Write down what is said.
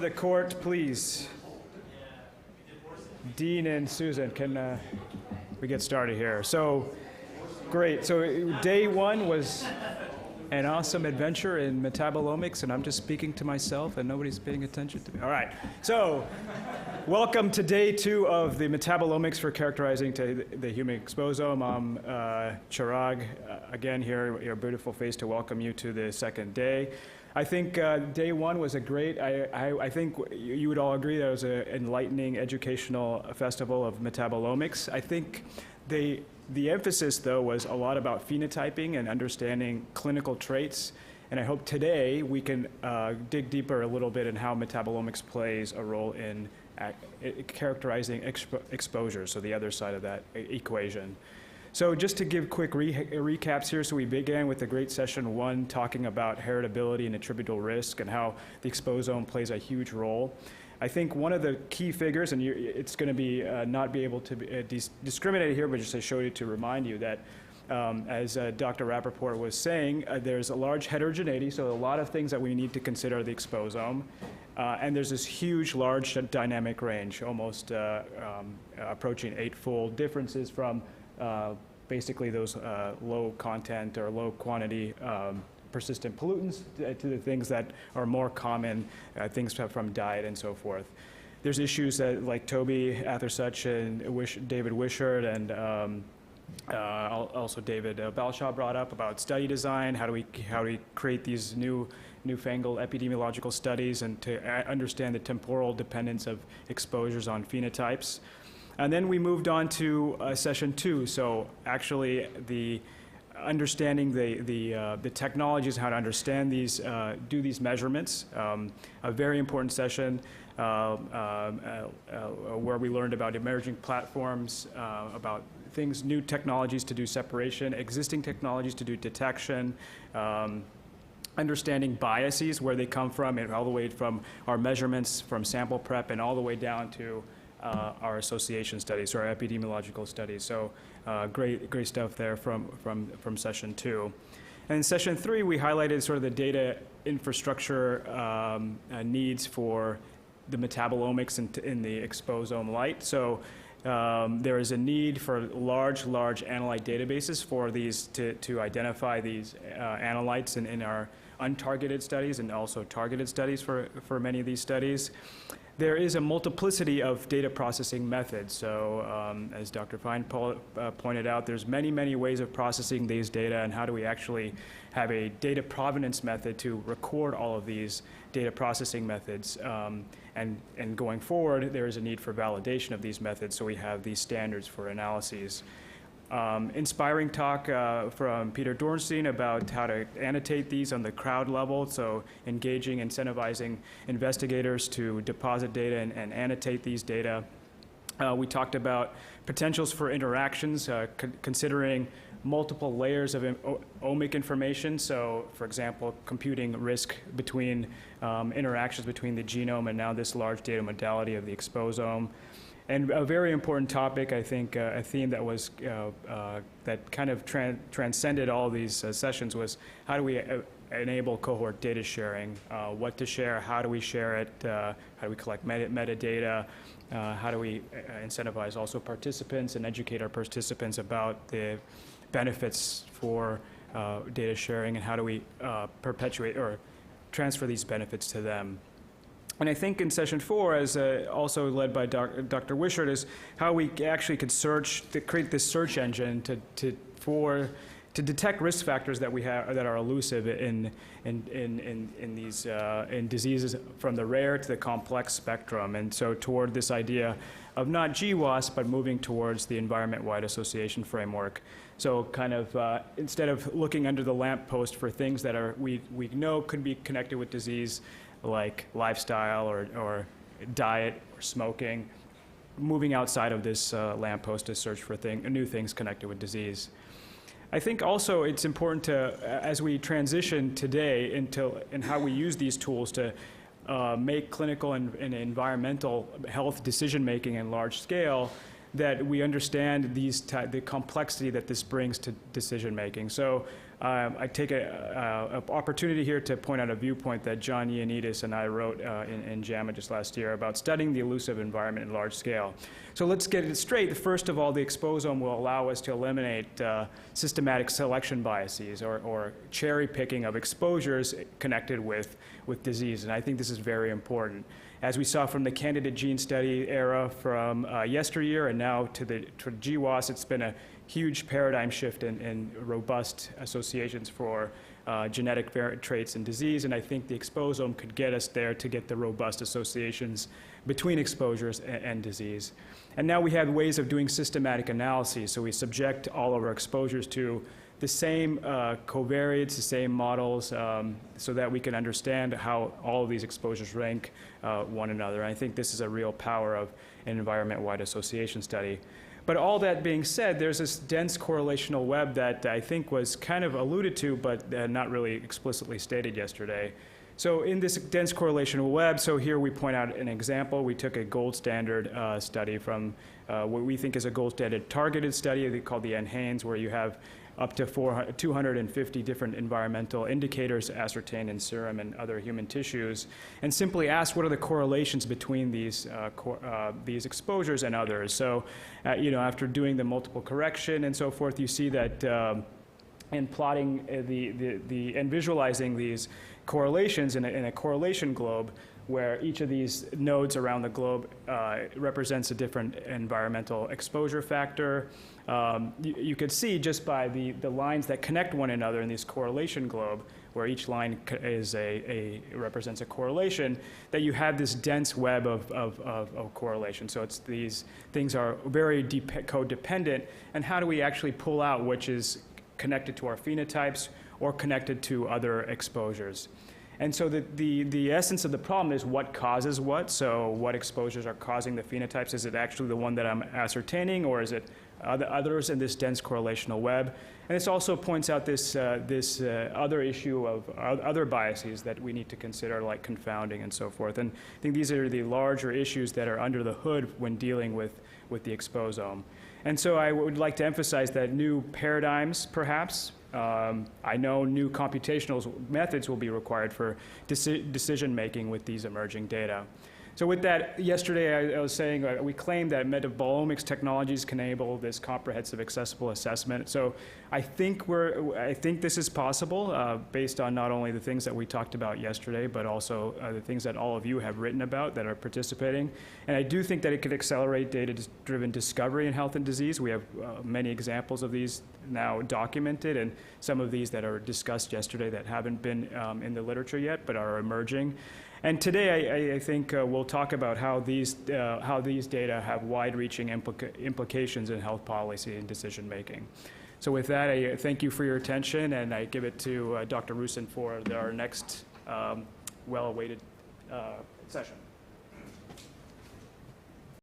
The court, please. Dean and Susan, can we get started here? So, great. So day one was an awesome adventure in metabolomics, and I'm just speaking to myself, and nobody's paying attention to me. All right. So, welcome to day two of the metabolomics for characterizing the human exposome. I'm Chirag, again here, your beautiful face to welcome you to the second day. I think day one was a great, I think you would all agree that it was an enlightening educational festival of metabolomics. I think the emphasis, though, was a lot about phenotyping and understanding clinical traits. And I hope today we can dig deeper a little bit in how metabolomics plays a role in characterizing exposure, so the other side of that equation. So just to give quick recaps here, so we began with the great session one talking about heritability and attributable risk and how the exposome plays a huge role. I think one of the key figures, and it's going to be not be able to be discriminated here, but just to show you, to remind you that as Dr. Rappaport was saying, there's a large heterogeneity, so a lot of things that we need to consider the exposome. And there's this huge, large dynamic range, almost approaching eightfold differences from basically those low content or low quantity persistent pollutants to the things that are more common, things from diet and so forth. There's issues that, like Toby Athersuch and David Wishart and also David Balshaw brought up about study design. How do we create these newfangled epidemiological studies and to understand the temporal dependence of exposures on phenotypes? And then we moved on to session two. So actually, understanding the technologies, how to understand these, do these measurements. A very important session where we learned about emerging platforms, about things, new technologies to do separation, existing technologies to do detection, understanding biases, where they come from, and all the way from our measurements from sample prep and all the way down to our association studies, or our epidemiological studies. So great stuff there from session two. And in session three, we highlighted sort of the data infrastructure needs for the metabolomics in the exposome light. So there is a need for large analyte databases for these to identify these analytes in our untargeted studies and also targeted studies for many of these studies. There is a multiplicity of data processing methods. So as Dr. Fine pointed out, there's many ways of processing these data, and how do we actually have a data provenance method to record all of these data processing methods. And going forward, there is a need for validation of these methods, so we have these standards for analyses. Inspiring talk from Peter Dornstein about how to annotate these on the crowd level, so engaging, incentivizing investigators to deposit data and annotate these data. We talked about potentials for interactions, considering multiple layers of omic information. So, for example, computing risk between interactions between the genome and now this large data modality of the exposome. And a very important topic, I think, a theme that was that kind of transcended all these sessions was how do we enable cohort data sharing? What to share? How do we share it? How do we collect metadata? How do we incentivize also participants and educate our participants about the benefits for data sharing, and how do we perpetuate or transfer these benefits to them? And I think in session four, as also led by Dr. Wishart, is how we actually could create this search engine to detect risk factors that we have that are elusive in diseases from the rare to the complex spectrum. And so toward this idea of not GWAS, but moving towards the Environmentwide Association framework. So kind of instead of looking under the lamppost for things that we know could be connected with disease, like lifestyle or diet or smoking, moving outside of this lamppost to search for new things connected with disease. I think also it's important to, as we transition today in how we use these tools to make clinical and environmental health decision-making in large scale, that we understand the complexity that this brings to decision-making. So I take an opportunity here to point out a viewpoint that John Ioannidis and I wrote in JAMA just last year about studying the elusive environment in large scale. So let's get it straight. First of all, the exposome will allow us to eliminate systematic selection biases or cherry picking of exposures connected with disease, and I think this is very important. As we saw from the candidate gene study era from yesteryear and now to GWAS, it's been a huge paradigm shift in robust associations for genetic traits and disease, and I think the exposome could get us there to get the robust associations between exposures and disease. And now we have ways of doing systematic analyses, so we subject all of our exposures to the same covariates, the same models, so that we can understand how all of these exposures rank one another. I think this is a real power of an environment-wide association study. But all that being said, there's this dense correlational web that I think was kind of alluded to, but not really explicitly stated yesterday. So in this dense correlational web, so here we point out an example. We took a gold standard study from what we think is a gold standard targeted study called the NHANES, where you have up to 250 different environmental indicators ascertained in serum and other human tissues, and simply ask what are the correlations between these exposures and others. So, after doing the multiple correction and so forth, you see that in plotting and visualizing these correlations in a correlation globe, where each of these nodes around the globe represents a different environmental exposure factor. You could see just by the lines that connect one another in this correlation globe, where each line represents a correlation, that you have this dense web of correlation. So these things are very codependent, and how do we actually pull out which is connected to our phenotypes or connected to other exposures? And so the essence of the problem is what causes what. So what exposures are causing the phenotypes? Is it actually the one that I'm ascertaining, or is it others in this dense correlational web? And this also points out this other issue of other biases that we need to consider, like confounding and so forth. And I think these are the larger issues that are under the hood when dealing with the exposome. And so I would like to emphasize that new paradigms, perhaps, I know new computational methods will be required for decision making with these emerging data. So with that, yesterday I was saying we claim that metabolomics technologies can enable this comprehensive, accessible assessment. So I think this is possible based on not only the things that we talked about yesterday, but also the things that all of you have written about that are participating. And I do think that it could accelerate data-driven discovery in health and disease. We have many examples of these now documented, and some of these that are discussed yesterday that haven't been in the literature yet, but are emerging. And today, I think we'll talk about how these data have wide-reaching implications in health policy and decision-making. So with that, I thank you for your attention, and I give it to Dr. Rusin for our next well-awaited session.